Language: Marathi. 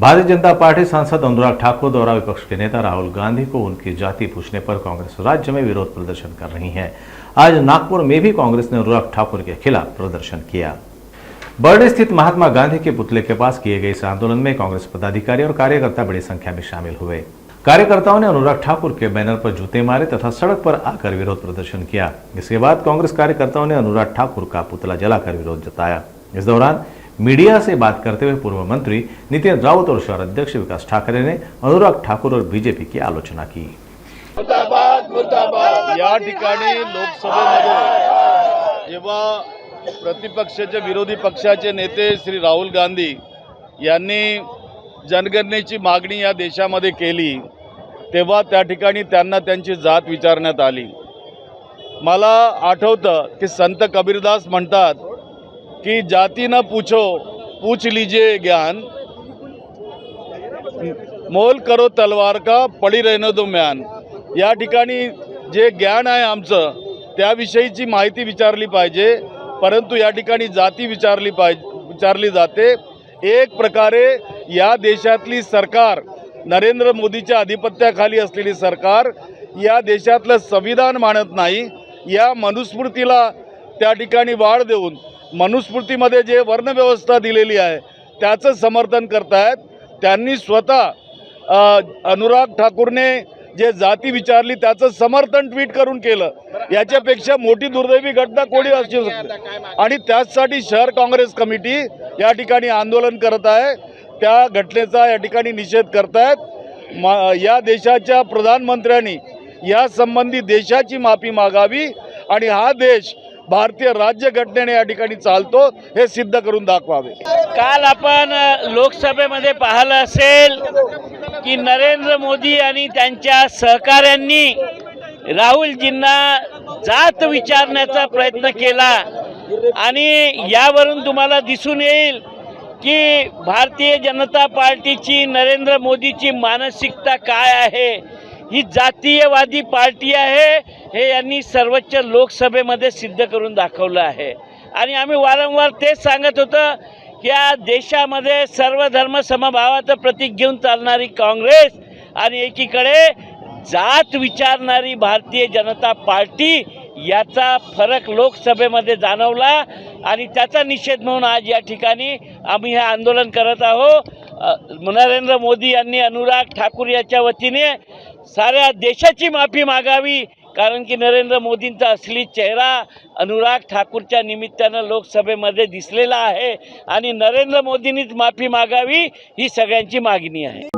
भारतीय जनता पार्टी सांसद अनुराग ठाकुर द्वारा विपक्ष के नेता राहुल गांधी को उनकी जाति पूछने पर कांग्रेस राज्य में विरोध प्रदर्शन कर रही है। आज नागपुर में भी कांग्रेस ने अनुराग ठाकुर के खिलाफ प्रदर्शन किया। बर्डे स्थित महात्मा गांधी के पुतले के पास किए गए इस आंदोलन में कांग्रेस पदाधिकारी और कार्यकर्ता बड़ी संख्या में शामिल हुए। कार्यकर्ताओं ने अनुराग ठाकुर के बैनर पर जूते मारे तथा सड़क पर आकर विरोध प्रदर्शन किया। इसके बाद कांग्रेस कार्यकर्ताओं ने अनुराग ठाकुर का पुतला जलाकर विरोध जताया। इस दौरान मीडिया से बात करते हुए पूर्व मंत्री नितिन राऊत और शहर अध्यक्ष विकास ठाकरे ने अनुराग ठाकुर और बीजेपी की आलोचना की। या ठिकाणी लोकसभेमध्ये जेव्हा प्रतिपक्षाचे विरोधी पक्षाचे नेते श्री राहुल गांधी यांनी जनगणनेची मागणी या देशामध्ये केली तेव्हा त्या ठिकाणी त्यांना त्यांची जात विचारण्यात आली। मला आठवतं की संत कबीरदास म्हणतात कि जाति न पूछो पूछ लीजिए ज्ञान, मोल करो तलवार का पड़ी रहने दो म्यान। या ठिकाणी जे ज्ञान आहे आमचं त्याविषयीची माहिती विचारली पाहिजे, परंतु या ठिकाणी जाती विचारली जाते। एक प्रकारे या देशातली सरकार नरेंद्र मोदीच्या अधिपत्याखाली असलेली सरकार या देशातलं संविधान मानत नाही। या मनुस्मृतीला त्या ठिकाणी वाढ देऊन मनुस्मृतीमध्ये जे वर्णव्यवस्था दिलेली आहे त्याचं समर्थन करतायत। त्यांनी स्वतः अनुराग ठाकूरने जे जाती विचारली त्याचं समर्थन ट्विट करून केलं। याच्यापेक्षा मोठी दुर्दैवी घटना कोणी असू शकते आणि त्यासाठी शहर काँग्रेस कमिटी या ठिकाणी आंदोलन करत आहे। त्या घटनेचा या ठिकाणी निषेध करतायत। या देशाच्या प्रधानमंत्र्यांनी या संबंधी देशाची माफी मागावी आणि हा देश भारतीय राज्यघटनेने या ठिकाणी चालतो हे सिद्ध करून दाखवावे। काल आपण लोकसभेमध्ये पाहिलं असेल की नरेंद्र मोदी आणि त्यांच्या सहकाऱ्यांनी राहुलजींना जात विचारण्याचा प्रयत्न केला आणि यावरून तुम्हाला दिसून येईल की भारतीय जनता पार्टीची नरेंद्र मोदीची मानसिकता काय आहे। ही जातीयवादी पार्टी आहे हे यांनी सर्वोच्च लोकसभेमध्ये सिद्ध करून दाखवलं आहे। आणि आम्ही वारंवार तेच सांगत होतो की या देशामध्ये सर्व धर्म समभावाचं प्रतीक घेऊन चालणारी काँग्रेस आणि एकीकडे जात विचारणारी भारतीय जनता पार्टी याचा फरक लोकसभेमध्ये जाणवला आणि त्याचा निषेध म्हणून आज या ठिकाणी आम्ही हे आंदोलन करत आहोत। नरेंद्र मोदी यांनी अनुराग ठाकूर याच्या वतीने साऱ्या देशाची माफी मागावी, कारण की नरेंद्र मोदींचा असली चेहरा अनुराग ठाकूरच्या निमित्तानं लोकसभेमध्ये दिसलेला आहे आणि नरेंद्र मोदींनीच माफी मागावी ही सगळ्यांची मागणी आहे।